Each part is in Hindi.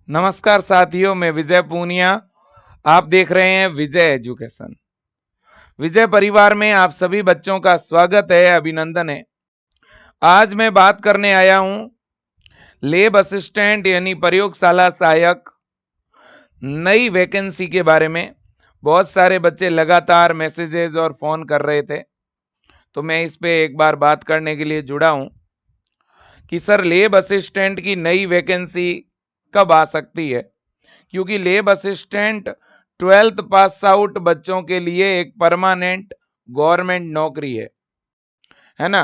नमस्कार साथियों, मैं विजय पूनिया। आप देख रहे हैं विजय एजुकेशन। विजय परिवार में आप सभी बच्चों का स्वागत है, अभिनंदन है। आज मैं बात करने आया हूं लैब असिस्टेंट यानी प्रयोगशाला सहायक नई वैकेंसी के बारे में। बहुत सारे बच्चे लगातार मैसेजेस और फोन कर रहे थे, तो मैं इस पे एक बार बात करने के लिए जुड़ा हूं कि सर लैब असिस्टेंट की नई वैकेंसी कब आ सकती है, क्योंकि lab assistant 12th pass out बच्चों के लिए एक परमानेंट गवर्नमेंट नौकरी है ना।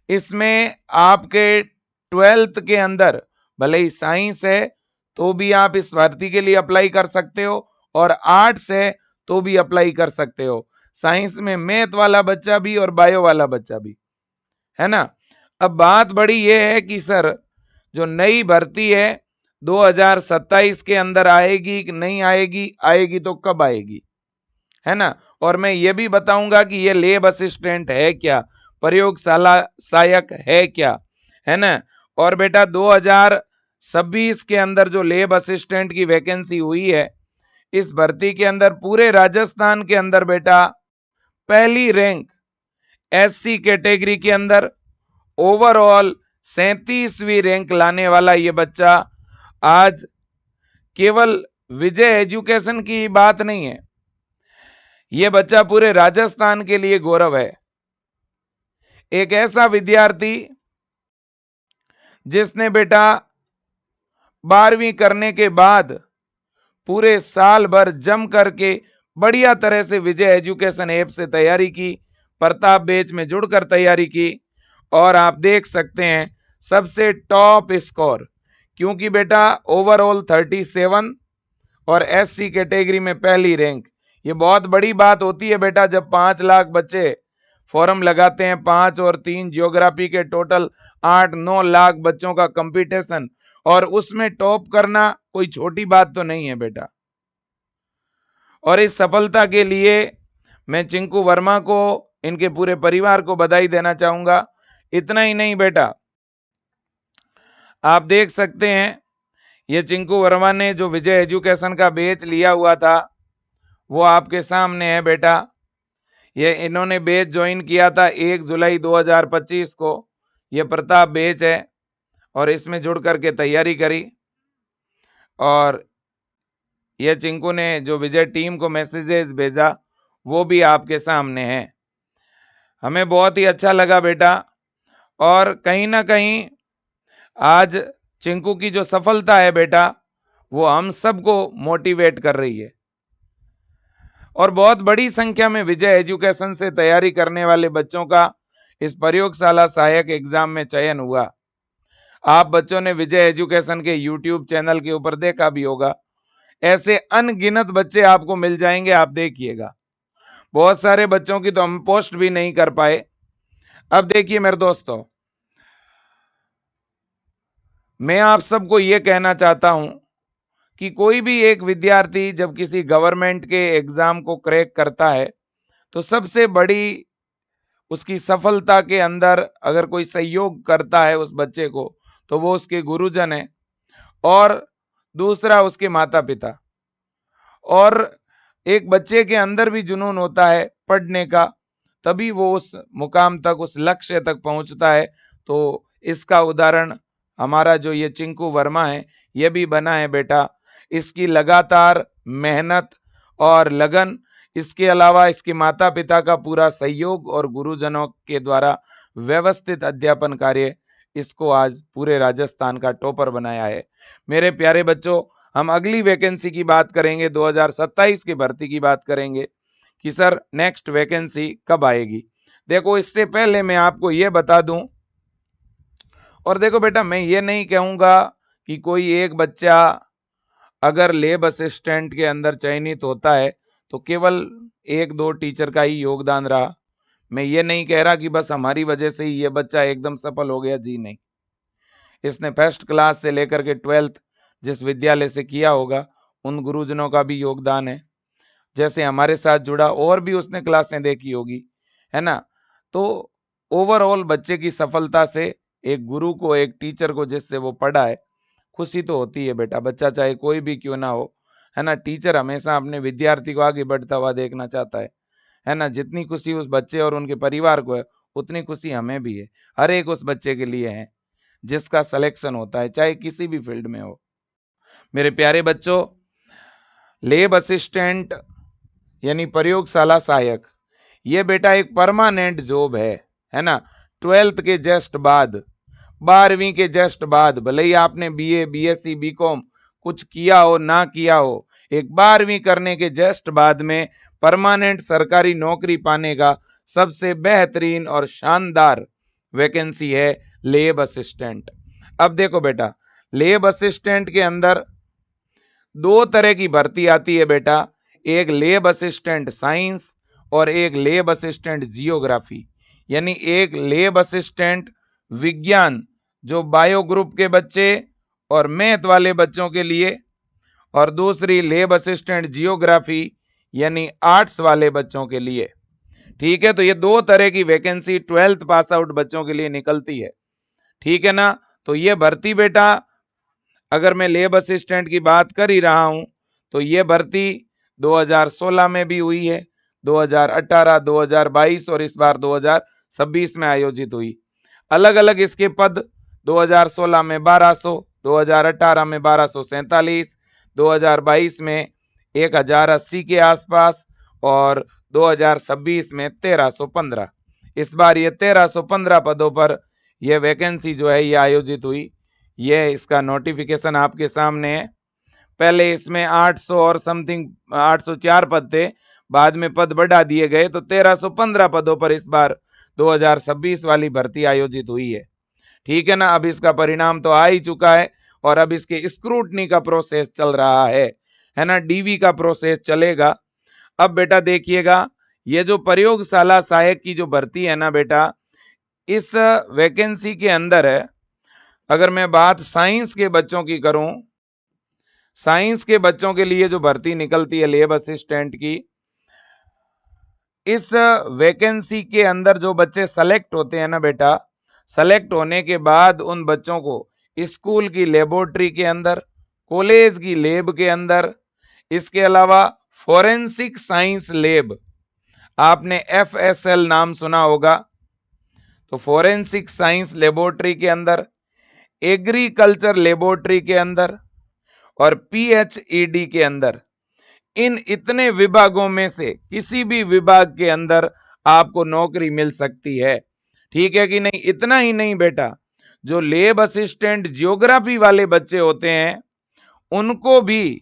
इसमें आपके 12th के अंदर भले ही साइंस है तो भी आप इस भर्ती के लिए अप्लाई कर सकते हो, और आर्ट्स है तो भी अप्लाई कर सकते हो। साइंस में मैथ वाला बच्चा भी और बायो वाला बच्चा भी, है ना। अब बात बड़ी ये है कि सर जो नई भर्ती है 2027 के अंदर आएगी कि नहीं आएगी, आएगी तो कब आएगी, है ना। और मैं ये भी बताऊंगा कि ये लैब असिस्टेंट है क्या, प्रयोगशाला सहायक है क्या, है ना। और बेटा 2026 के अंदर जो लैब असिस्टेंट की वैकेंसी हुई है, इस भर्ती के अंदर पूरे राजस्थान के अंदर बेटा पहली रैंक एससी कैटेगरी के अंदर, ओवरऑल 37वीं रैंक लाने वाला ये बच्चा आज केवल विजय एजुकेशन की बात नहीं है, ये बच्चा पूरे राजस्थान के लिए गौरव है। एक ऐसा विद्यार्थी जिसने बेटा 12वीं करने के बाद पूरे साल भर जम करके बढ़िया तरह से विजय एजुकेशन ऐप से तैयारी की, प्रताप बैच में जुड़कर तैयारी की, और आप देख सकते हैं सबसे टॉप स्कोर, क्योंकि बेटा ओवरऑल 37 और एससी कैटेगरी में पहली रैंक। ये बहुत बड़ी बात होती है बेटा, जब 5 लाख बच्चे फॉर्म लगाते हैं, 5 और 3 ज्योग्राफी के टोटल 8-9 लाख बच्चों का कंपटीशन, और उसमें टॉप करना कोई छोटी बात तो नहीं है बेटा। और इस सफलता के लिए मैं चिंकू वर्मा को, इनके पूरे परिवार को बधाई देना चाहूंगा। इतना ही नहीं बेटा, आप देख सकते हैं ये चिंकू वर्मा ने जो विजय एजुकेशन का बैच लिया हुआ था वो आपके सामने है बेटा। ये इन्होंने बैच ज्वाइन किया था 1 जुलाई 2025 को। ये प्रताप बैच है और इसमें जुड़ करके तैयारी करी, और ये चिंकू ने जो विजय टीम को मैसेजेस भेजा वो भी आपके सामने है। हमें बहुत ही अच्छा लगा बेटा, और कहीं ना कहीं आज चिंकू की जो सफलता है बेटा वो हम सबको मोटिवेट कर रही है। और बहुत बड़ी संख्या में विजय एजुकेशन से तैयारी करने वाले बच्चों का इस प्रयोगशाला सहायक एग्जाम में चयन हुआ। आप बच्चों ने विजय एजुकेशन के यूट्यूब चैनल के ऊपर देखा भी होगा, ऐसे अनगिनत बच्चे आपको मिल जाएंगे, आप देखिएगा। बहुत सारे बच्चों की तो हम पोस्ट भी नहीं कर पाए। अब देखिए मेरे दोस्तों, मैं आप सबको यह कहना चाहता हूं कि कोई भी एक विद्यार्थी जब किसी गवर्नमेंट के एग्जाम को क्रैक करता है तो सबसे बड़ी उसकी सफलता के अंदर अगर कोई सहयोग करता है उस बच्चे को, तो वो उसके गुरुजन है, और दूसरा उसके माता पिता। और एक बच्चे के अंदर भी जुनून होता है पढ़ने का, तभी वो उस मुकाम तक, उस लक्ष्य तक पहुंचता है। तो इसका उदाहरण हमारा जो ये चिंकू वर्मा है ये भी बना है बेटा। इसकी लगातार मेहनत और लगन, इसके अलावा इसके माता पिता का पूरा सहयोग और गुरुजनों के द्वारा व्यवस्थित अध्यापन कार्य इसको आज पूरे राजस्थान का टॉपर बनाया है। मेरे प्यारे बच्चों, हम अगली वैकेंसी की बात करेंगे, 2027 की भर्ती की बात करेंगे कि सर नेक्स्ट वैकेंसी कब आएगी। देखो, इससे पहले मैं आपको ये बता दूं, और देखो बेटा, मैं ये नहीं कहूंगा कि कोई एक बच्चा अगर लैब असिस्टेंट के अंदर चयनित होता है तो केवल 1-2 टीचर का ही योगदान रहा। मैं ये नहीं कह रहा कि बस हमारी वजह से ही ये बच्चा एकदम सफल हो गया, जी नहीं। इसने फर्स्ट क्लास से लेकर के 12th जिस विद्यालय से किया होगा उन गुरुजनों का भी योगदान है। जैसे हमारे साथ जुड़ा और भी उसने क्लासें देखी होगी, है ना। तो ओवरऑल बच्चे की सफलता से एक गुरु को, एक टीचर को जिससे वो पढ़ा है, खुशी तो होती है बेटा, बच्चा चाहे कोई भी क्यों ना हो, है ना। टीचर हमेशा अपने विद्यार्थी को आगे बढ़ता हुआ देखना चाहता है ना। जितनी खुशी उस बच्चे और उनके परिवार को है, उतनी खुशी हमें भी है, हर एक उस बच्चे के लिए है जिसका सिलेक्शन होता है, चाहे किसी भी फील्ड में हो। मेरे प्यारे बच्चों, लैब असिस्टेंट यानी प्रयोगशाला सहायक, ये बेटा एक परमानेंट जॉब है ना। 12th के जस्ट बाद, 12वीं के जस्ट बाद, भले ही आपने बीए, बीएससी, बीकॉम कुछ किया हो ना किया हो, एक 12वीं करने के जस्ट बाद में परमानेंट सरकारी नौकरी पाने का सबसे बेहतरीन और शानदार वैकेंसी है लैब असिस्टेंट। अब देखो बेटा, लैब असिस्टेंट के अंदर दो तरह की भर्ती आती है बेटा, एक लैब असिस्टेंट साइंस और एक लैब असिस्टेंट जियोग्राफी। यानी एक लैब असिस्टेंट विज्ञान जो बायो ग्रुप के बच्चे और मैथ वाले बच्चों के लिए, और दूसरी लैब असिस्टेंट जियोग्राफी यानी आर्ट्स वाले बच्चों के लिए। ठीक है, तो ये दो तरह की वैकेंसी 12th पास आउट बच्चों के लिए निकलती है। ठीक है ना। तो ये भर्ती बेटा, अगर मैं लैब असिस्टेंट की बात कर ही रहा हूं, तो ये भर्ती 2016 में भी हुई है, 2018, 2022 और इस बार 2026 में आयोजित हुई। अलग अलग इसके पद, 2016 में 1200, 2018 में 1247, 2022 में 1080 के आसपास और 2026 में 1315। इस बार ये 1315 पदों पर यह वैकेंसी जो है ये आयोजित हुई। ये इसका नोटिफिकेशन आपके सामने है। पहले इसमें 800 और समथिंग 804 पद थे, बाद में पद बढ़ा दिए गए, तो 1315 पदों पर इस बार 2026 वाली भर्ती आयोजित हुई है। ठीक है ना। अब इसका परिणाम तो आ ही चुका है और अब इसके स्क्रूटनी का प्रोसेस चल रहा है ना। डीवी का प्रोसेस चलेगा। अब बेटा देखिएगा, ये जो प्रयोगशाला सहायक की जो भर्ती है ना बेटा, इस वैकेंसी के अंदर है, अगर मैं बात साइंस के बच्चों की करूं, साइंस के बच्चों के लिए जो भर्ती निकलती है लैब असिस्टेंट की, इस वैकेंसी के अंदर जो बच्चे सेलेक्ट होते हैं ना बेटा, सेलेक्ट होने के बाद उन बच्चों को स्कूल की लेबोरेटरी के अंदर, कॉलेज की लैब के अंदर, इसके अलावा फोरेंसिक साइंस लैब, आपने FSL नाम सुना होगा, तो फोरेंसिक साइंस लेबोरेटरी के अंदर, एग्रीकल्चर लेबोरेटरी के अंदर और PHED के अंदर, इन इतने विभागों में से किसी भी विभाग के अंदर आपको नौकरी मिल सकती है। ठीक है कि नहीं। इतना ही नहीं बेटा, जो लैब असिस्टेंट जियोग्राफी वाले बच्चे होते हैं, उनको भी,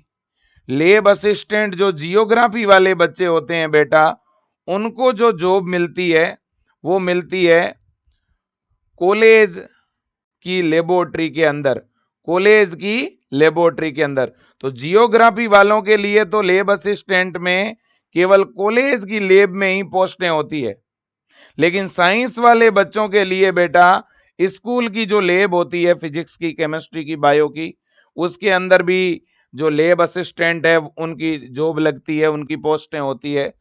लैब असिस्टेंट जो जियोग्राफी वाले बच्चे होते हैं बेटा, उनको जो जॉब मिलती है वो मिलती है कॉलेज की लेबोरेटरी के अंदर, कॉलेज की लेबोरेटरी के अंदर। तो जियोग्राफी वालों के लिए तो लैब असिस्टेंट में केवल कॉलेज की लैब में ही पोस्टें होती है, लेकिन साइंस वाले बच्चों के लिए बेटा स्कूल की जो लैब होती है, फिजिक्स की, केमिस्ट्री की, बायो की, उसके अंदर भी जो लैब असिस्टेंट है उनकी जॉब लगती है, उनकी पोस्टें होती है।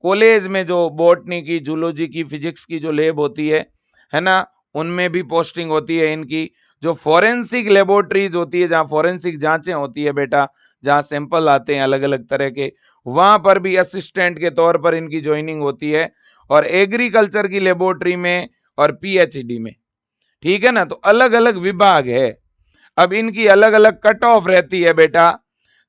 कॉलेज में जो बॉटनी की, जूलॉजी की, फिजिक्स की जो लैब होती है ना, उनमें भी पोस्टिंग होती है इनकी। जो फोरेंसिक लेबोरेटरीज होती है, जहाँ फोरेंसिक जांचें होती है बेटा, जहाँ सैंपल आते हैं अलग अलग तरह के, वहां पर भी असिस्टेंट के तौर पर इनकी ज्वाइनिंग होती है, और एग्रीकल्चर की लेबोरेटरी में और PHD में। ठीक है ना। तो अलग अलग विभाग है। अब इनकी अलग अलग कट ऑफ रहती है बेटा।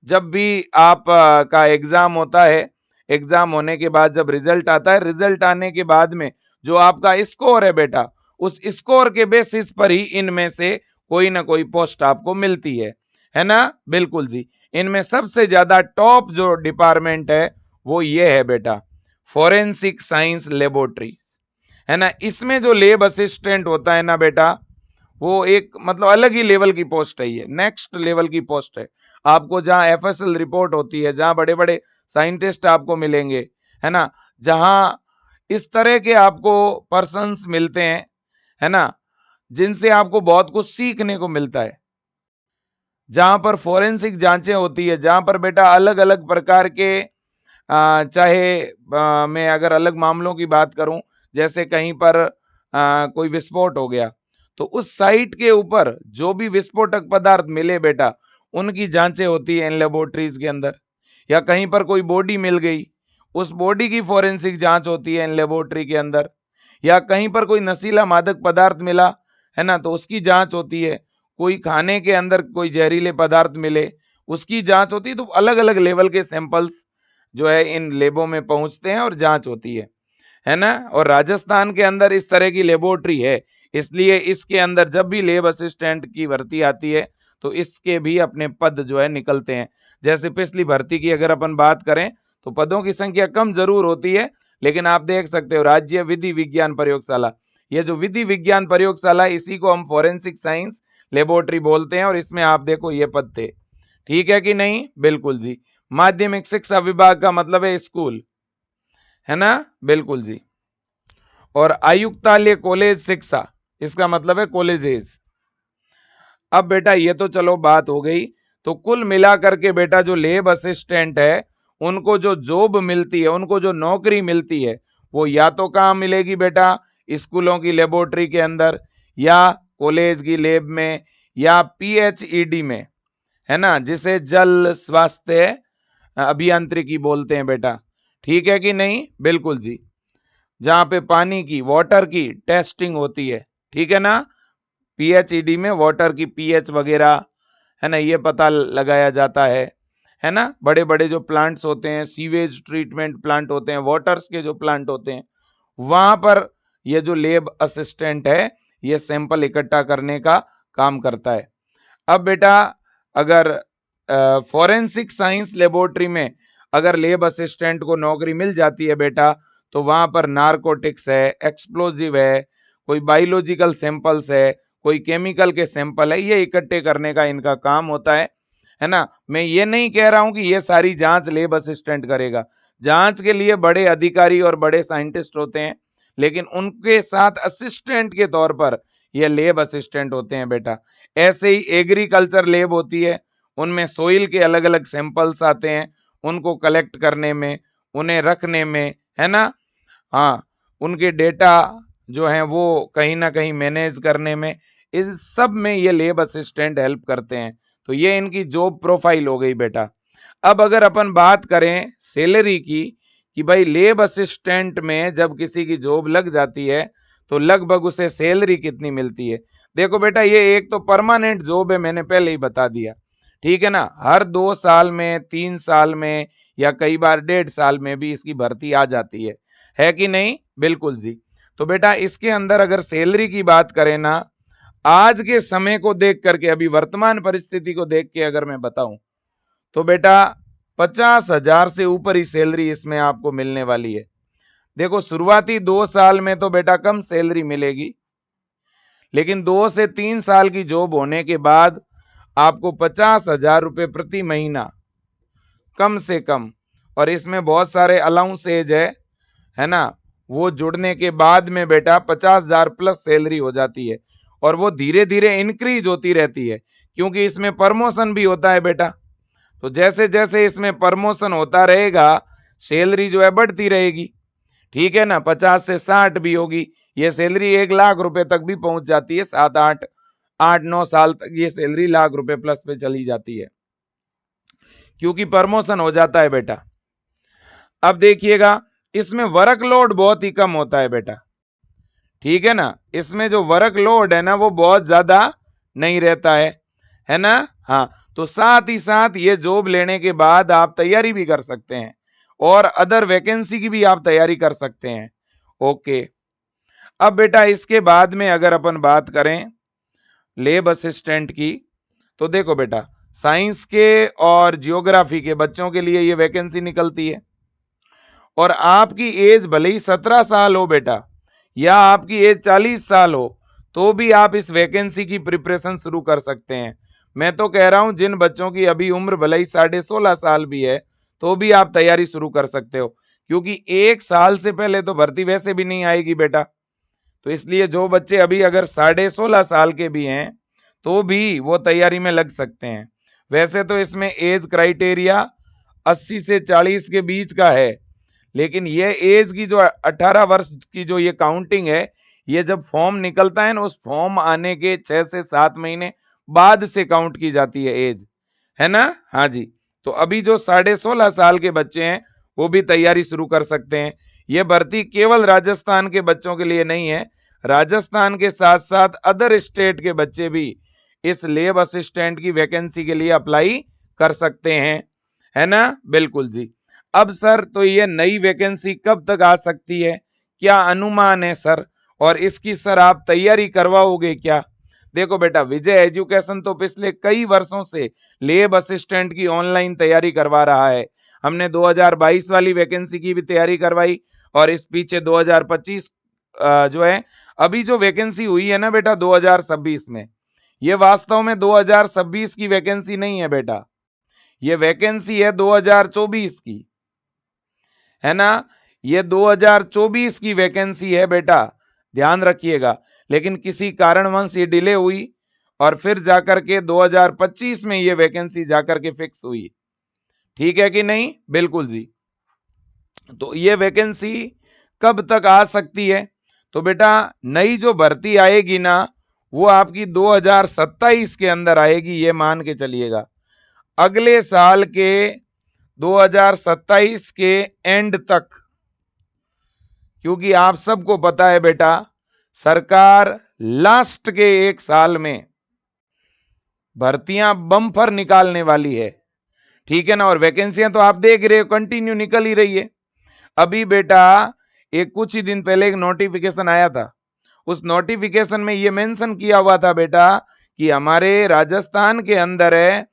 जब भी आप का एग्जाम होता है, एग्जाम होने के बाद जब रिजल्ट आता है, रिजल्ट आने के बाद में जो आपका स्कोर है बेटा, उस स्कोर के बेसिस पर ही इनमें से कोई ना कोई पोस्ट आपको मिलती है ना। बिल्कुल जी। इनमें सबसे ज्यादा टॉप जो डिपार्टमेंट है वो ये है बेटा, फोरेंसिक साइंस लेबोरेटरी, है ना। इसमें जो लैब असिस्टेंट होता है ना बेटा, वो एक मतलब अलग ही लेवल की पोस्ट है, ये नेक्स्ट लेवल की पोस्ट है। आपको जहां FSL रिपोर्ट होती है, जहां बड़े बड़े साइंटिस्ट आपको मिलेंगे, है ना, जहां इस तरह के आपको पर्सन्स मिलते हैं, है ना, जिनसे आपको बहुत कुछ सीखने को मिलता है, जहां पर फोरेंसिक जांचें होती है, जहां पर बेटा अलग अलग प्रकार के चाहे मैं अगर अलग मामलों की बात करूं, जैसे कहीं पर कोई विस्फोट हो गया, तो उस साइट के ऊपर जो भी विस्फोटक पदार्थ मिले बेटा, उनकी जांचें होती है इन लेबोरेटरीज के अंदर। या कहीं पर कोई बॉडी मिल गई, उस बॉडी की फॉरेंसिक जांच होती है इन लेबोरेटरी के अंदर। या कहीं पर कोई नशीला मादक पदार्थ मिला है ना, तो उसकी जांच होती है। कोई खाने के अंदर कोई जहरीले पदार्थ मिले, उसकी जांच होती है। तो अलग अलग लेवल के सैंपल्स जो है इन लेबों में पहुंचते हैं और जांच होती है ना। और राजस्थान के अंदर इस तरह की लेबोरेटरी है, इसलिए इसके अंदर जब भी लेब असिस्टेंट की भर्ती आती है तो इसके भी अपने पद जो है निकलते हैं। जैसे पिछली भर्ती की अगर अपन बात करें तो पदों की संख्या कम जरूर होती है, लेकिन आप देख सकते हो राज्य विधि विज्ञान प्रयोगशाला, ये जो विधि विज्ञान प्रयोगशाला है, इसी को हम फॉरेंसिक साइंस लेबोरेटरी बोलते हैं। और इसमें आप देखो ये पद थे, ठीक है कि नहीं? बिल्कुल जी। माध्यमिक शिक्षा विभाग का मतलब है स्कूल, है ना? बिल्कुल जी। और आयुक्तालय कॉलेज शिक्षा, इसका मतलब है कॉलेजेस। अब बेटा ये तो चलो बात हो गई। तो कुल मिलाकर के बेटा जो लेब असिस्टेंट है, उनको जो जॉब मिलती है, उनको जो नौकरी मिलती है, वो या तो कहाँ मिलेगी बेटा, स्कूलों की लेबोरेटरी के अंदर, या कॉलेज की लैब में, या पीएचईडी में, है ना, जिसे जल स्वास्थ्य अभियांत्रिकी बोलते हैं बेटा। ठीक है कि नहीं? बिल्कुल जी। जहां पे पानी की, वाटर की टेस्टिंग होती है, ठीक है ना। पीएचईडी में वाटर की पीएच वगैरह, है ना, ये पता लगाया जाता है ना। बड़े बड़े जो प्लांट्स होते हैं, सीवेज ट्रीटमेंट प्लांट होते हैं, वाटर्स के जो प्लांट होते हैं, वहां पर ये जो लेब असिस्टेंट है, ये सैंपल इकट्ठा करने का काम करता है। अब बेटा अगर फॉरेंसिक साइंस लेबोरेटरी में अगर लेब असिस्टेंट को नौकरी मिल जाती है बेटा, तो वहां पर नारकोटिक्स है, एक्सप्लोजिव है, कोई बायोलॉजिकल सैंपल्स है, कोई केमिकल के सैंपल है, ये इकट्ठे करने का इनका काम होता है ना। मैं ये नहीं कह रहा हूं कि ये सारी जांच लेब असिस्टेंट करेगा, जांच के लिए बड़े अधिकारी और बड़े साइंटिस्ट होते हैं, लेकिन उनके साथ असिस्टेंट के तौर पर ये लेब असिस्टेंट होते हैं बेटा। ऐसे ही एग्रीकल्चर लेब होती है, उनमें सोइल के अलग अलग सैंपल्स आते हैं, उनको कलेक्ट करने में, उन्हें रखने में, है ना, हाँ, उनके डेटा जो है वो कहीं ना कहीं मैनेज करने में, इस सब में ये लेब असिस्टेंट हेल्प करते हैं। तो ये इनकी जॉब प्रोफाइल हो गई बेटा। अब अगर अपन बात करें सैलरी की, कि भाई लेब असिस्टेंट में जब किसी की जॉब लग जाती है तो लगभग उसे सैलरी कितनी मिलती है। देखो बेटा ये एक तो परमानेंट जॉब है, मैंने पहले ही बता दिया, ठीक है ना। हर 2 साल में, 3 साल में, या कई बार 1.5 साल में भी इसकी भर्ती आ जाती है कि नहीं? बिल्कुल जी। तो बेटा इसके अंदर अगर सैलरी की बात करें ना, आज के समय को देख करके, अभी वर्तमान परिस्थिति को देख के अगर मैं बताऊं, तो बेटा 50,000 से ऊपर ही सैलरी इसमें आपको मिलने वाली है। देखो शुरुआती 2 साल में तो बेटा कम सैलरी मिलेगी, लेकिन 2 से 3 साल की जॉब होने के बाद आपको 50,000 रुपये प्रति महीना कम से कम, और इसमें बहुत सारे अलाउंसेज है ना, वो जुड़ने के बाद में बेटा 50,000 प्लस सैलरी हो जाती है। और वो धीरे धीरे इंक्रीज होती रहती है, क्योंकि इसमें प्रमोशन भी होता है बेटा। तो जैसे जैसे इसमें प्रमोशन होता रहेगा, सैलरी जो है बढ़ती रहेगी, ठीक है ना। 50 से 60 भी होगी, ये सैलरी 1 लाख रुपए तक भी पहुंच जाती है। 7, 8, 9 साल तक ये सैलरी लाख रुपए प्लस पे चली जाती है, क्योंकि प्रमोशन हो जाता है बेटा। अब देखिएगा इसमें वर्कलोड बहुत ही कम होता है बेटा, ठीक है ना। इसमें जो वर्कलोड है ना वो बहुत ज्यादा नहीं रहता है ना। हाँ, तो साथ ही साथ ये जॉब लेने के बाद आप तैयारी भी कर सकते हैं, और अदर वैकेंसी की भी आप तैयारी कर सकते हैं। ओके, अब बेटा इसके बाद में अगर अपन बात करें लेब असिस्टेंट की, तो देखो बेटा साइंस के और जियोग्राफी के बच्चों के लिए ये वैकेंसी निकलती है। और आपकी एज भले ही 17 साल हो बेटा, या आपकी एज 40 साल हो, तो भी आप इस वैकेंसी की प्रिपरेशन शुरू कर सकते हैं। मैं तो कह रहा हूं जिन बच्चों की अभी उम्र भले ही 16.5 साल भी है, तो भी आप तैयारी शुरू कर सकते हो, क्योंकि 1 साल से पहले तो भर्ती वैसे भी नहीं आएगी बेटा। तो इसलिए जो बच्चे अभी अगर 16.5 साल के भी हैं, तो भी वो तैयारी में लग सकते हैं। वैसे तो इसमें एज क्राइटेरिया 80 से 40 के बीच का है, लेकिन ये एज की जो 18 वर्ष की जो ये काउंटिंग है, ये जब फॉर्म निकलता है ना, उस फॉर्म आने के 6 से 7 महीने बाद से काउंट की जाती है एज, है ना। हाँ जी, तो अभी जो 16.5 साल के बच्चे हैं वो भी तैयारी शुरू कर सकते हैं। ये भर्ती केवल राजस्थान के बच्चों के लिए नहीं है, राजस्थान के साथ साथ अदर स्टेट के बच्चे भी इस लेब असिस्टेंट की वैकेंसी के लिए अप्लाई कर सकते हैं, है ना। बिल्कुल जी। अब सर, तो ये नई वैकेंसी कब तक आ सकती है, क्या अनुमान है सर, और इसकी सर आप तैयारी करवाओगे क्या? देखो बेटा, विजय एजुकेशन तो पिछले कई वर्षों से लेब असिस्टेंट की ऑनलाइन तैयारी करवा रहा है। हमने 2022 वाली वैकेंसी की भी तैयारी करवाई, और इस पीछे 2025 जो है, अभी जो वैकेंसी हुई है ना बेटा 2026 में, ये वास्तव में 2026 की वैकेंसी नहीं है बेटा, ये वैकेंसी है 2024 की, है ना। ये 2024 की वैकेंसी है बेटा, ध्यान रखिएगा। लेकिन किसी कारणवश ये डिले हुई और फिर जाकर के 2025 में ये वैकेंसी जाकर के फिक्स हुई, ठीक है कि नहीं? बिल्कुल जी। तो ये वैकेंसी कब तक आ सकती है? तो बेटा, नई जो भर्ती आएगी ना, वो आपकी 2027 के अंदर आएगी, ये मान के चलिएगा। अगले साल के 2027 के एंड तक, क्योंकि आप सबको पता है बेटा, सरकार लास्ट के 1 साल में भर्तियां बम्पर निकालने वाली है, ठीक है ना। और वैकेंसियां तो आप देख रहे हो कंटिन्यू निकल ही रही है। अभी बेटा एक कुछ ही दिन पहले एक नोटिफिकेशन आया था, उस नोटिफिकेशन में ये मेंशन किया हुआ था बेटा कि हमारे राजस्थान के अंदर है,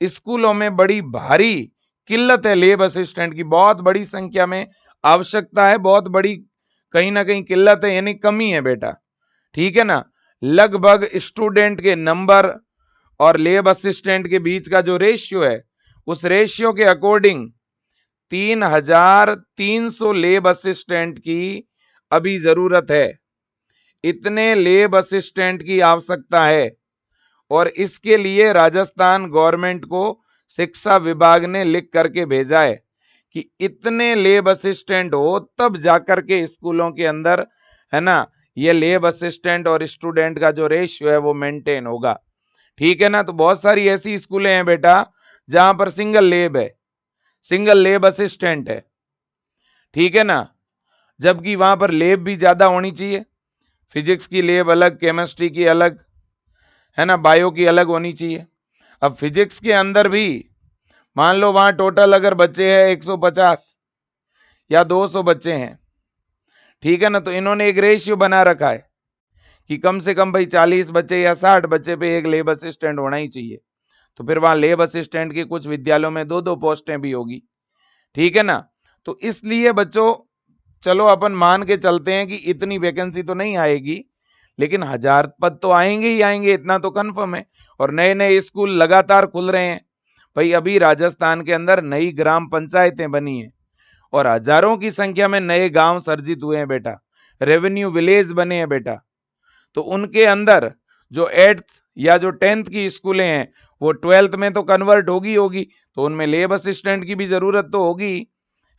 स्कूलों में बड़ी भारी किल्लत है लेब असिस्टेंट की, बहुत बड़ी संख्या में आवश्यकता है, बहुत बड़ी कहीं ना कहीं किल्लत है, यानी कमी है बेटा, ठीक है ना। लगभग स्टूडेंट के नंबर और लेब असिस्टेंट के बीच का जो रेशियो है, उस रेशियो के अकॉर्डिंग 3,300 लेब असिस्टेंट की अभी जरूरत है, इतने लेब असिस्टेंट की आवश्यकता है। और इसके लिए राजस्थान गवर्नमेंट को शिक्षा विभाग ने लिख करके भेजा है कि इतने लेब असिस्टेंट हो तब जाकर के स्कूलों के अंदर, है ना, ये लेब असिस्टेंट और स्टूडेंट का जो रेशियो है वो मेंटेन होगा, ठीक है ना। तो बहुत सारी ऐसी स्कूलें हैं बेटा जहां पर सिंगल लेब है, सिंगल लेब असिस्टेंट है, ठीक है ना, जबकि वहां पर लेब भी ज्यादा होनी चाहिए, फिजिक्स की लेब अलग, केमिस्ट्री की अलग, है ना, बायो की अलग होनी चाहिए। अब फिजिक्स के अंदर भी मान लो वहां टोटल अगर बच्चे हैं 150 या 200 बच्चे हैं, ठीक है ना, तो इन्होंने एक रेशियो बना रखा है कि कम से कम भाई 40 बच्चे या 60 बच्चे पे एक लेब असिस्टेंट होना ही चाहिए। तो फिर वहां लेब असिस्टेंट की कुछ विद्यालयों में 2-2 पोस्टें भी होगी, ठीक है ना। तो इसलिए बच्चों, चलो अपन मान के चलते हैं कि इतनी वैकेंसी तो नहीं आएगी, लेकिन 1000 पद तो आएंगे ही आएंगे, इतना तो कंफर्म है। और नए नए स्कूल लगातार खुल रहे हैं भाई, अभी राजस्थान के अंदर नई ग्राम पंचायतें बनी हैं और हजारों की संख्या में नए गांव सर्जित हुए हैं बेटा, रेवेन्यू विलेज बने हैं बेटा। तो उनके अंदर जो 8th या जो 10th की स्कूलें हैं वो 12th में तो कन्वर्ट होगी, तो उनमें लेब असिस्टेंट की भी जरूरत तो होगी,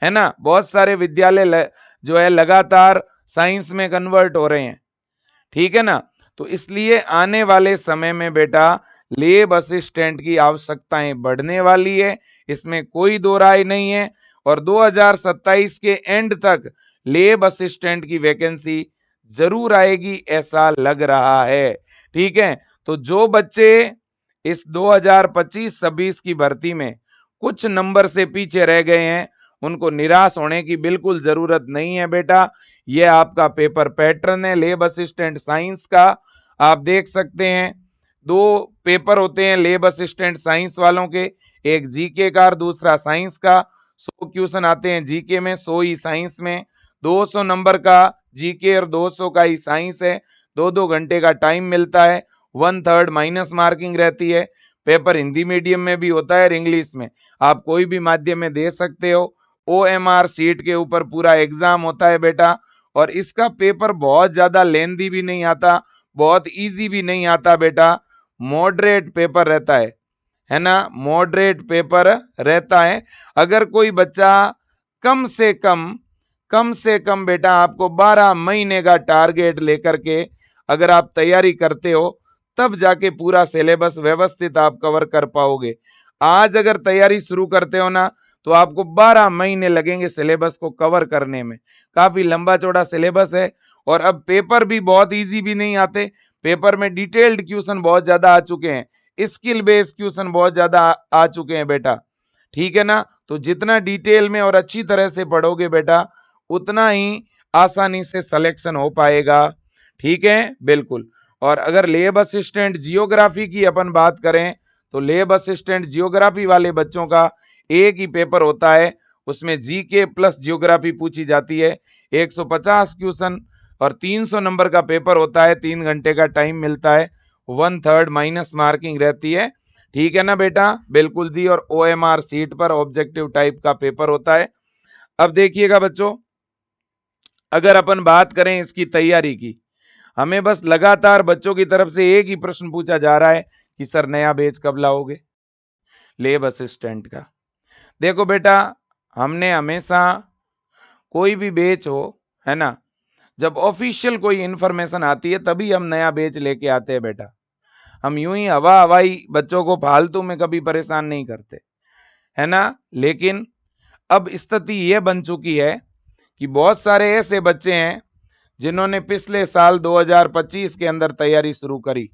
है ना। बहुत सारे विद्यालय जो है लगातार साइंस में कन्वर्ट हो रहे हैं, ठीक है ना। तो इसलिए आने वाले समय में बेटा लेब असिस्टेंट की आवश्यकताएं बढ़ने वाली है, इसमें कोई दो राय नहीं है। और 2027 के एंड तक लेब असिस्टेंट की वैकेंसी जरूर आएगी, ऐसा लग रहा है, ठीक है। तो जो बच्चे इस 2025-26 की भर्ती में कुछ नंबर से पीछे रह गए हैं, उनको निराश होने की बिल्कुल जरूरत नहीं है बेटा। ये आपका पेपर पैटर्न है लेब असिस्टेंट साइंस का, आप देख सकते हैं 2 पेपर होते हैं लेब असिस्टेंट साइंस वालों के, एक जीके का और दूसरा साइंस का। 100 क्वेश्चन आते हैं जीके में, 100 ही साइंस में, 200 नंबर का जीके और 200 का ही साइंस है। 2-2 घंटे का टाइम मिलता है, 1/3 माइनस मार्किंग रहती है। पेपर हिंदी मीडियम में भी होता है और इंग्लिश में, आप कोई भी माध्यम में दे सकते हो। OMR सीट के ऊपर पूरा एग्जाम होता है बेटा, और इसका पेपर बहुत ज्यादा लेंदी भी नहीं आता, बहुत इजी भी नहीं आता बेटा, मॉडरेट पेपर रहता है ना, मॉडरेट पेपर रहता है। अगर कोई बच्चा कम से कम कम से कम बेटा आपको 12 महीने का टारगेट लेकर के अगर आप तैयारी करते हो तब जाके पूरा सिलेबस व्यवस्थित आप कवर कर पाओगे। आज अगर तैयारी शुरू करते हो ना तो आपको 12 महीने लगेंगे सिलेबस को कवर करने में। काफी लंबा चौड़ा सिलेबस है और अब पेपर भी बहुत इजी भी नहीं आते। पेपर में डिटेल्ड क्वेश्चन बहुत ज्यादा आ चुके हैं, स्किल बेस्ड क्वेश्चन बहुत ज्यादा आ चुके हैं बेटा। ठीक है ना, तो जितना डिटेल में और अच्छी तरह से पढ़ोगे बेटा उतना ही आसानी से सिलेक्शन हो पाएगा। ठीक है, बिल्कुल। और अगर लैब असिस्टेंट जियोग्राफी की अपन बात करें तो लैब असिस्टेंट जियोग्राफी वाले बच्चों का एक ही पेपर होता है, उसमें जीके प्लस जियोग्राफी पूछी जाती है। 150 क्वेश्चन और 300 नंबर का पेपर होता है, 3 घंटे का टाइम मिलता है, 1/3 माइनस मार्किंग रहती है। ठीक है ना बेटा, बिल्कुल जी। और OMR सीट पर ऑब्जेक्टिव टाइप का पेपर होता है। अब देखिएगा बच्चों, अगर अपन बात करें इसकी तैयारी की, हमें बस लगातार बच्चों की तरफ से एक ही प्रश्न पूछा जा रहा है कि सर नया बैच कब लाओगे लैब असिस्टेंट का। देखो बेटा, हमने हमेशा कोई भी बैच हो, है ना, जब ऑफिशियल कोई इंफॉर्मेशन आती है तभी हम नया बैच लेके आते हैं बेटा। हम यूं ही हवा हवाई बच्चों को फालतू में कभी परेशान नहीं करते, है ना। लेकिन अब स्थिति यह बन चुकी है कि बहुत सारे ऐसे बच्चे हैं जिन्होंने पिछले साल 2025 के अंदर तैयारी शुरू करी,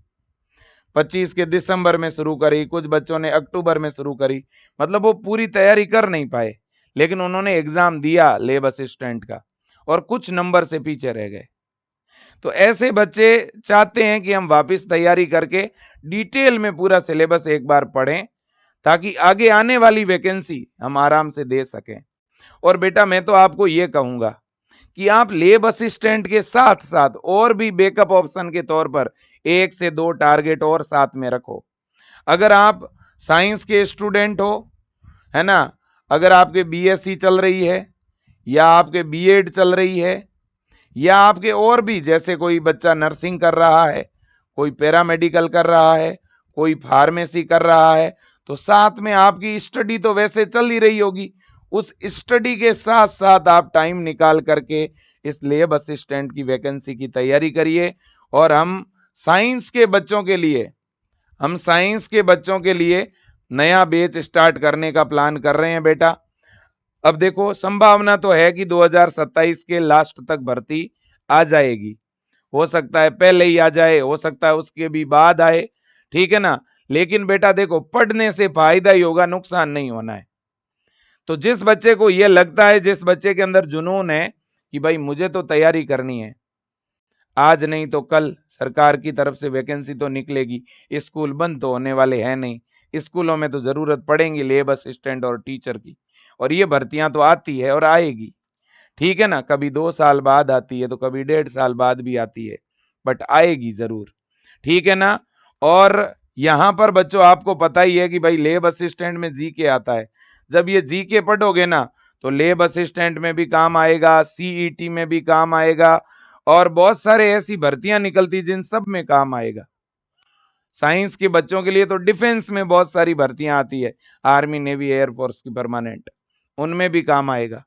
25 के दिसंबर में शुरू करी, कुछ बच्चों ने अक्टूबर में शुरू करी, मतलब वो पूरी तैयारी कर नहीं पाए, लेकिन उन्होंने एग्जाम दिया लैब असिस्टेंट का और कुछ नंबर से पीछे रह गए। तो ऐसे बच्चे चाहते हैं कि हम वापस तैयारी करके डिटेल में पूरा सिलेबस एक बार पढ़ें ताकि आगे आने वाली वैकेंसी हम आराम से दे सकें। और बेटा मैं तो आपको ये कहूंगा कि आप लैब असिस्टेंट के साथ साथ और भी बैकअप ऑप्शन के तौर पर 1 से 2 टारगेट और साथ में रखो। अगर आप साइंस के स्टूडेंट हो, है ना, अगर आपके BSc चल रही है या आपके B.Ed चल रही है या आपके और भी, जैसे कोई बच्चा नर्सिंग कर रहा है, कोई पैरामेडिकल कर रहा है, कोई फार्मेसी कर रहा है, तो साथ में आपकी स्टडी तो वैसे चल ही रही होगी, उस स्टडी के साथ साथ आप टाइम निकाल करके इस लैब असिस्टेंट की वैकेंसी की तैयारी करिए। और हम साइंस के बच्चों के लिए नया बैच स्टार्ट करने का प्लान कर रहे हैं बेटा। अब देखो, संभावना तो है कि 2027 के लास्ट तक भर्ती आ जाएगी, हो सकता है पहले ही आ जाए, हो सकता है उसके भी बाद आए। ठीक है ना, लेकिन बेटा देखो, पढ़ने से फायदा ही होगा, नुकसान नहीं होना है। तो जिस बच्चे को यह लगता है, जिस बच्चे के अंदर जुनून है कि भाई मुझे तो तैयारी करनी है, आज नहीं तो कल सरकार की तरफ से वैकेंसी तो निकलेगी, स्कूल बंद तो होने वाले हैं नहीं, स्कूलों में तो जरूरत पड़ेगी लैब असिस्टेंट और टीचर की, और ये भर्तियां तो आती है और आएगी। ठीक है ना, कभी 2 साल बाद आती है तो कभी 1.5 साल बाद भी आती है, बट आएगी जरूर। ठीक है ना। और यहाँ पर बच्चों आपको पता ही है कि भाई लैब असिस्टेंट में जीके आता है। जब ये जीके पढ़ोगे ना तो लैब असिस्टेंट में भी काम आएगा, CET में भी काम आएगा, और बहुत सारे ऐसी भर्तियां निकलती जिन सब में काम आएगा। साइंस के बच्चों के लिए तो डिफेंस में बहुत सारी भर्तियां आती है, आर्मी, नेवी, एयरफोर्स की परमानेंट, उनमें भी काम आएगा,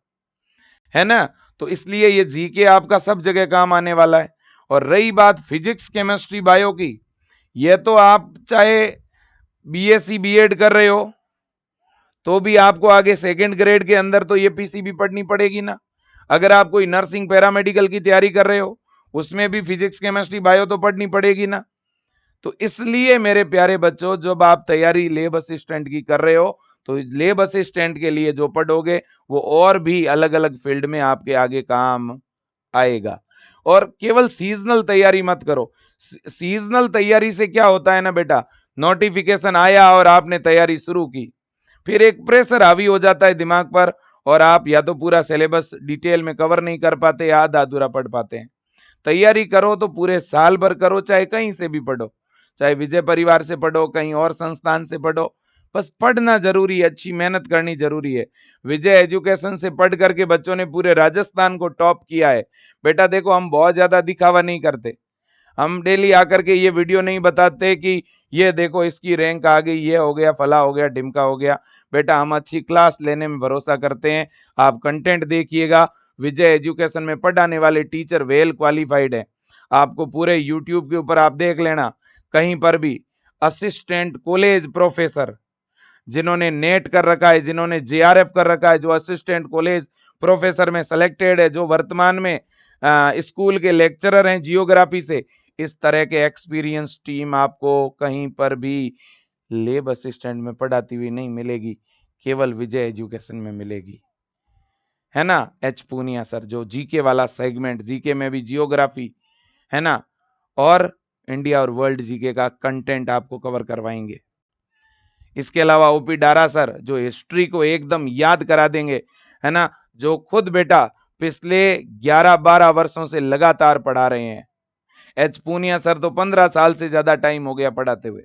है ना। तो इसलिए ये जीके आपका सब जगह काम आने वाला है। और रही बात फिजिक्स, केमिस्ट्री, बायो की, ये तो आप चाहे BSc B.Ed कर रहे हो तो भी आपको आगे सेकंड ग्रेड के अंदर तो ये PCB पढ़नी पड़ेगी ना। अगर आप कोई नर्सिंग, पैरामेडिकल की तैयारी कर रहे हो उसमें भी फिजिक्स, केमिस्ट्री, बायो तो पढ़नी पड़ेगी ना। तो इसलिए मेरे प्यारे बच्चों, जब आप तैयारी लैब असिस्टेंट की कर रहे हो तो लैब असिस्टेंट के लिए जो पढ़ोगे वो और भी अलग अलग फील्ड में आपके आगे काम आएगा। और केवल सीजनल तैयारी मत करो। सीजनल तैयारी से क्या होता है ना बेटा, नोटिफिकेशन आया और आपने तैयारी शुरू की, फिर एक प्रेशर हावी हो जाता है दिमाग पर और आप या तो पूरा सिलेबस डिटेल में कवर नहीं कर पाते या आधा अधूरा पढ़ पाते हैं। तैयारी करो तो पूरे साल भर करो, चाहे कहीं से भी पढ़ो, चाहे विजय परिवार से पढ़ो, कहीं और संस्थान से पढ़ो, बस पढ़ना जरूरी है, अच्छी मेहनत करनी जरूरी है। विजय एजुकेशन से पढ़ करके बच्चों ने पूरे राजस्थान को टॉप किया है। बेटा देखो, हम बहुत ज्यादा दिखावा नहीं करते, हम डेली आकर के ये वीडियो नहीं बताते कि ये देखो इसकी रैंक आ गई, ये हो गया, फला हो गया, ढिमका हो गया। बेटा हम अच्छी क्लास लेने में भरोसा करते हैं, आप कंटेंट देखिएगा, विजय एजुकेशन में पढ़ाने वाले टीचर वेल क्वालिफाइड है। आपको पूरे यूट्यूब के ऊपर आप देख लेना, कहीं पर भी असिस्टेंट कॉलेज प्रोफेसर जिन्होंने नेट कर रखा है, जिन्होंने जेआरएफ कर रखा है, जो असिस्टेंट कॉलेज प्रोफेसर में सिलेक्टेड है, जो वर्तमान में स्कूल के लेक्चरर हैं जियोग्राफी से, इस तरह के एक्सपीरियंस टीम आपको कहीं पर भी लेब असिस्टेंट में पढ़ाती हुई नहीं मिलेगी, केवल विजय एजुकेशन में मिलेगी, है ना। एच पूनिया सर जो जीके वाला सेगमेंट, जीके में भी जियोग्राफी, है ना, और इंडिया और वर्ल्ड जीके का कंटेंट आपको कवर करवाएंगे। इसके अलावा ओपी डारा सर जो हिस्ट्री को एकदम याद करा देंगे, है ना, जो खुद बेटा पिछले 11-12 वर्षों से लगातार पढ़ा रहे हैं। एच पूनिया सर तो 15 साल से ज्यादा टाइम हो गया पढ़ाते हुए।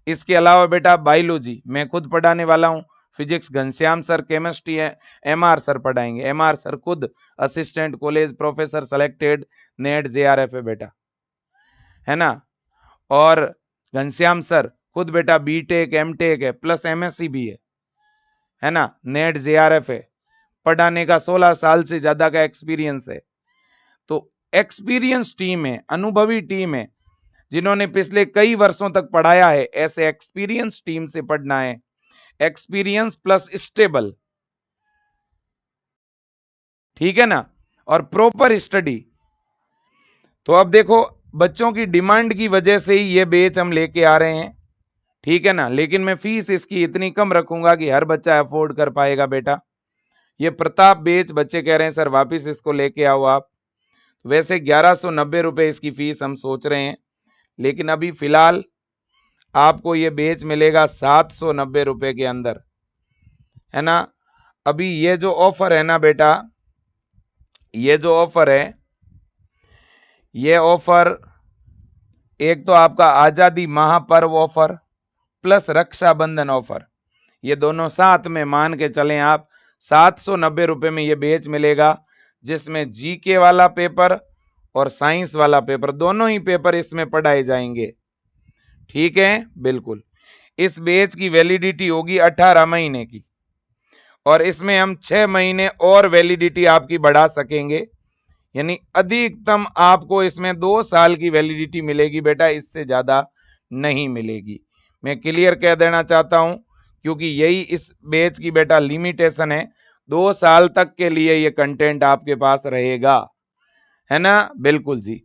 इसके अलावा बेटा बायोलॉजी मैं खुद पढ़ाने वाला हूं, physics Ghanshyam sir, chemistry MR sir पढ़ाएंगे। एमआर सर खुद assistant college professor selected net JRF है बेटा, है ना। और घनश्याम सर खुद बेटा बीटेक एमटेक है प्लस एमएससी भी है ना, नेट जेआरएफ है, पढ़ाने का 16 साल से ज्यादा का एक्सपीरियंस है। तो एक्सपीरियंस टीम है, अनुभवी टीम है, जिन्होंने पिछले कई वर्षों तक पढ़ाया है। ऐसे एक्सपीरियंस टीम से पढ़ना है, एक्सपीरियंस प्लस स्टेबल, ठीक है ना, और प्रॉपर स्टडी। तो अब देखो बच्चों की डिमांड की वजह से ही ये बैच हम लेके आ रहे हैं, ठीक है ना, लेकिन मैं फीस इसकी इतनी कम रखूंगा कि हर बच्चा अफोर्ड कर पाएगा बेटा। ये प्रताप बैच बच्चे कह रहे हैं सर वापस इसको लेके आओ आप, वैसे 1190 रुपए इसकी फीस हम सोच रहे हैं, लेकिन अभी फिलहाल आपको ये बैच मिलेगा 790 रुपए के अंदर, है ना। अभी ये जो ऑफर है ना बेटा, ये जो ऑफर है, ये ऑफर एक तो आपका आजादी महापर्व ऑफर प्लस रक्षाबंधन ऑफर, ये दोनों साथ में मान के चलें आप। 790 रुपए में ये बैच मिलेगा, जिसमें जीके वाला पेपर और साइंस वाला पेपर दोनों ही पेपर इसमें पढ़ाए जाएंगे, ठीक है, बिल्कुल। इस बैच की वैलिडिटी होगी 18 महीने की, और इसमें हम 6 महीने और वैलिडिटी आपकी बढ़ा सकेंगे, यानी अधिकतम आपको इसमें 2 साल की वैलिडिटी मिलेगी बेटा, इससे ज्यादा नहीं मिलेगी। मैं क्लियर कह देना चाहता हूं, क्योंकि यही इस बैच की बेटा लिमिटेशन है, 2 साल तक के लिए ये कंटेंट आपके पास रहेगा, है ना, बिल्कुल जी।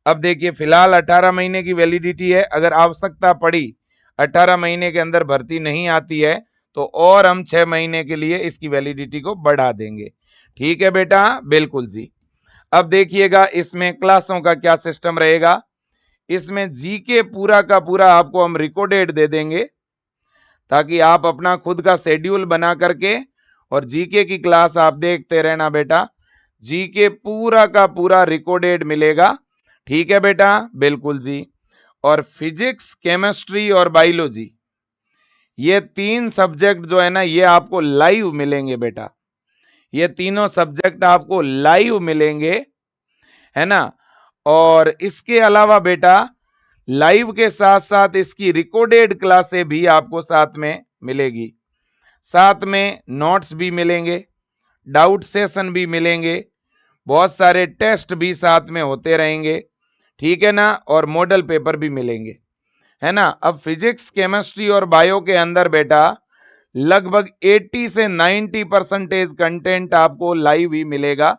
अब देखिए फिलहाल 18 महीने की वैलिडिटी है, अगर आवश्यकता पड़ी 18 महीने के अंदर भर्ती नहीं आती है तो और हम 6 महीने के लिए इसकी वैलिडिटी को बढ़ा देंगे, ठीक है बेटा, बिल्कुल जी। अब देखिएगा इसमें क्लासों का क्या सिस्टम रहेगा। इसमें जीके पूरा का पूरा आपको हम रिकॉर्डेड दे देंगे, ताकि आप अपना खुद का शेड्यूल बना करके और जीके की क्लास आप देखते रहना बेटा। जीके पूरा का पूरा रिकॉर्डेड मिलेगा, ठीक है बेटा, बिल्कुल जी। और फिजिक्स केमिस्ट्री और बायोलॉजी ये 3 सब्जेक्ट जो है ना, ये आपको लाइव मिलेंगे बेटा, ये तीनों सब्जेक्ट आपको लाइव मिलेंगे, है ना। और इसके अलावा बेटा लाइव के साथ साथ इसकी रिकॉर्डेड क्लासें भी आपको साथ में मिलेगी, साथ में नोट्स भी मिलेंगे, डाउट सेशन भी मिलेंगे, बहुत सारे टेस्ट भी साथ में होते रहेंगे, ठीक है ना, और मॉडल पेपर भी मिलेंगे, है ना। अब फिजिक्स केमिस्ट्री और बायो के अंदर बेटा लगभग 80 से 90% कंटेंट आपको लाइव ही मिलेगा,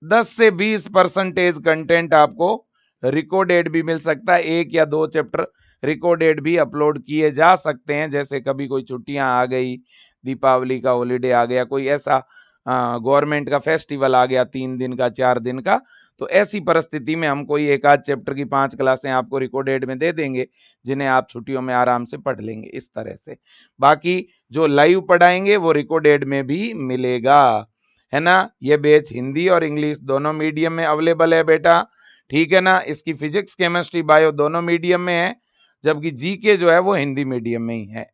10 से 20% कंटेंट आपको रिकॉर्डेड भी मिल सकता है, 1 या 2 चैप्टर रिकॉर्डेड भी अपलोड किए जा सकते हैं, जैसे कभी कोई छुट्टियां आ गई, दीपावली का हॉलीडे आ गया, कोई ऐसा गवर्नमेंट का फेस्टिवल आ गया 3 दिन का 4 दिन का, तो ऐसी परिस्थिति में हम कोई एक आध चैप्टर की 5 क्लासें आपको रिकॉर्डेड में दे देंगे, जिन्हें आप छुट्टियों में आराम से पढ़ लेंगे, इस तरह से। बाकी जो लाइव पढ़ाएंगे वो रिकॉर्डेड में भी मिलेगा, है ना। ये बैच हिंदी और इंग्लिश दोनों मीडियम में अवेलेबल है बेटा, ठीक है ना। इसकी फिजिक्स केमिस्ट्री बायो दोनों मीडियम में है, जबकि जीके जो है वो हिंदी मीडियम में ही है,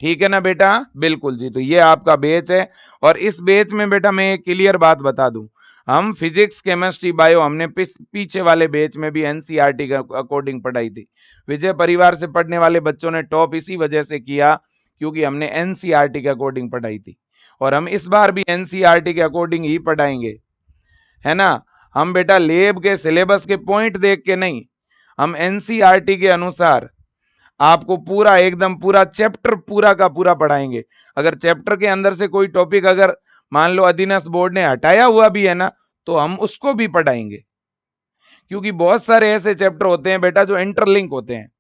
ठीक है ना बेटा, बिल्कुल जी। तो ये आपका बैच है, और इस बैच में बेटा मैं एक क्लियर बात बता दूं, हम फिजिक्स केमिस्ट्री बायो हमने पीछे वाले बैच में भी एनसीईआरटी के अकॉर्डिंग पढ़ाई थी। विजय परिवार से पढ़ने वाले बच्चों ने टॉप इसी वजह से किया क्योंकि हमने एनसीईआरटी के अकॉर्डिंग पढ़ाई थी, और हम इस बार भी एनसीईआरटी के अकॉर्डिंग ही पढ़ाएंगे, है ना। हम बेटा लैब के सिलेबस के पॉइंट देख के नहीं, हम एनसीईआरटी के अनुसार आपको पूरा एकदम पूरा चैप्टर पूरा का पूरा पढ़ाएंगे। अगर चैप्टर के अंदर से कोई टॉपिक अगर मान लो अधीनस्थ बोर्ड ने हटाया हुआ भी है ना, तो हम उसको भी पढ़ाएंगे, क्योंकि बहुत सारे ऐसे चैप्टर होते हैं बेटा जो इंटरलिंक होते हैं।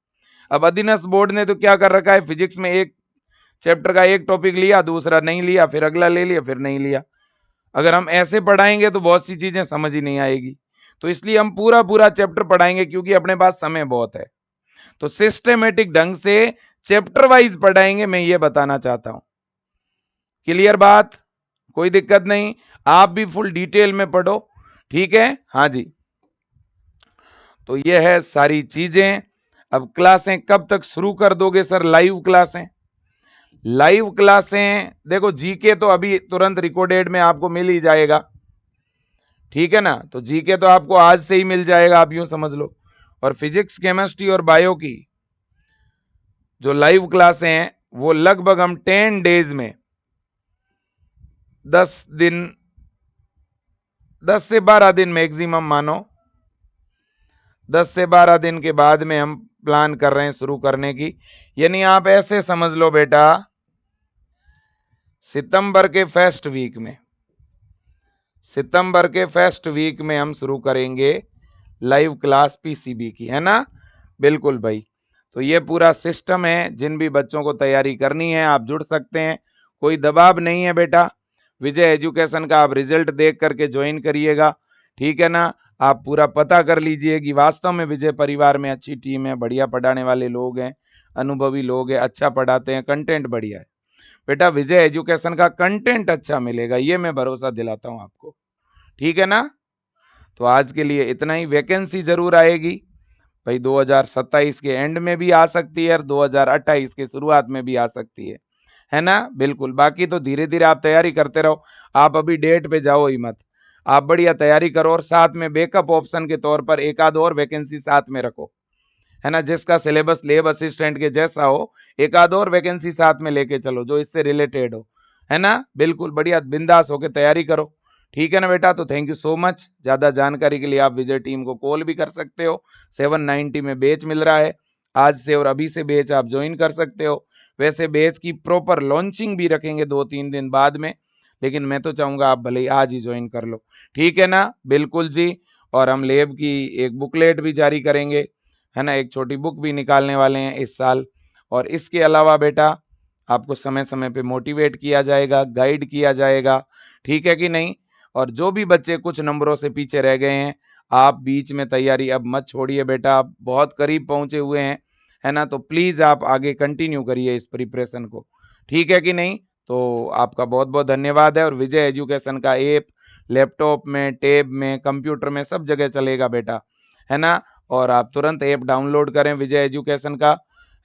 अब अधीनस्थ बोर्ड ने तो क्या कर रखा है, फिजिक्स में एक चैप्टर का एक टॉपिक लिया, दूसरा नहीं लिया, फिर अगला ले लिया, फिर नहीं लिया। अगर हम ऐसे पढ़ाएंगे तो बहुत सी चीजें समझ ही नहीं आएगी। तो इसलिए हम पूरा पूरा चैप्टर पढ़ाएंगे, क्योंकि अपने पास समय बहुत है। तो सिस्टेमेटिक ढंग से चैप्टर वाइज पढ़ाएंगे, मैं ये बताना चाहता हूं। क्लियर बात, कोई दिक्कत नहीं, आप भी फुल डिटेल में पढ़ो, ठीक है। हाँ जी, तो ये है सारी चीजें। अब क्लासें कब तक शुरू कर दोगे सर? लाइव क्लासें, लाइव क्लासें देखो, जीके तो अभी तुरंत रिकॉर्डेड में आपको मिल ही जाएगा, ठीक है ना। तो जीके तो आपको आज से ही मिल जाएगा, आप यूं समझ लो। और फिजिक्स, केमिस्ट्री और बायो की जो लाइव क्लासें हैं वो लगभग हम 10 डेज में 10 दिन 10 से 12 दिन मैक्सिमम मानो, 10 से 12 दिन के बाद में हम प्लान कर रहे हैं शुरू करने की। यानी आप ऐसे समझ लो बेटा, सितंबर के फर्स्ट वीक में, सितंबर के फर्स्ट वीक में हम शुरू करेंगे लाइव क्लास पीसीबी की, है ना। बिल्कुल भाई, तो ये पूरा सिस्टम है। जिन भी बच्चों को तैयारी करनी है आप जुड़ सकते हैं, कोई दबाव नहीं है बेटा। विजय एजुकेशन का आप रिजल्ट देख करके ज्वाइन करिएगा, ठीक है ना। आप पूरा पता कर लीजिए कि वास्तव में विजय परिवार में अच्छी टीम है, बढ़िया पढ़ाने वाले लोग हैं, अनुभवी लोग हैं, अच्छा पढ़ाते हैं, कंटेंट बढ़िया है बेटा। विजय एजुकेशन का कंटेंट अच्छा मिलेगा, ये मैं भरोसा दिलाता हूं आपको, ठीक है ना। तो आज के लिए इतना ही। वैकेंसी जरूर आएगी भाई, 2027 के एंड में भी आ सकती है और 2028 के शुरुआत में भी आ सकती है ना। बिल्कुल, बाकी तो धीरे धीरे आप तैयारी करते रहो, आप अभी डेट पे जाओ ही मत, आप बढ़िया तैयारी करो और साथ में बैकअप ऑप्शन के तौर पर एक आध और वैकेंसी साथ में रखो, है ना। जिसका सिलेबस लैब असिस्टेंट के जैसा हो, एक आध और वैकेंसी साथ में लेके चलो जो इससे रिलेटेड हो, है ना। बिल्कुल बढ़िया बिंदास होके तैयारी करो, ठीक है ना बेटा। तो थैंक यू सो मच। ज़्यादा जानकारी के लिए आप विजय टीम को कॉल भी कर सकते हो, 790 में बैच मिल रहा है आज से, और अभी से बैच आप ज्वाइन कर सकते हो। वैसे बैच की प्रॉपर लॉन्चिंग भी रखेंगे 2-3 दिन बाद में, लेकिन मैं तो चाहूँगा आप भले ही आज ही ज्वाइन कर लो, ठीक है ना। बिल्कुल जी। और हम लैब की एक बुकलेट भी जारी करेंगे, है ना, एक छोटी बुक भी निकालने वाले हैं इस साल। और इसके अलावा बेटा आपको समय समय पे मोटिवेट किया जाएगा, गाइड किया जाएगा, ठीक है कि नहीं। और जो भी बच्चे कुछ नंबरों से पीछे रह गए हैं, आप बीच में तैयारी अब मत छोड़िए बेटा, आप बहुत करीब पहुंचे हुए हैं, है ना। तो प्लीज़ आप आगे कंटिन्यू करिए इस प्रिपरेशन को, ठीक है कि नहीं। तो आपका बहुत बहुत धन्यवाद है। और विजय एजुकेशन का ऐप लैपटॉप में, टैब में, कंप्यूटर में सब जगह चलेगा बेटा, है ना। और आप तुरंत ऐप डाउनलोड करें विजय एजुकेशन का,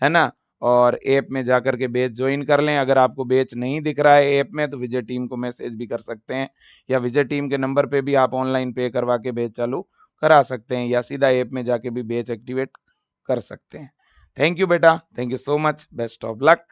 है ना। और ऐप में जाकर के बैच ज्वाइन कर लें। अगर आपको बैच नहीं दिख रहा है ऐप में तो विजय टीम को मैसेज भी कर सकते हैं, या विजय टीम के नंबर पे भी आप ऑनलाइन पे करवा के बैच चालू करा सकते हैं, या सीधा ऐप में जाके भी बैच एक्टिवेट कर सकते हैं। थैंक यू बेटा, thank you so much, best of luck.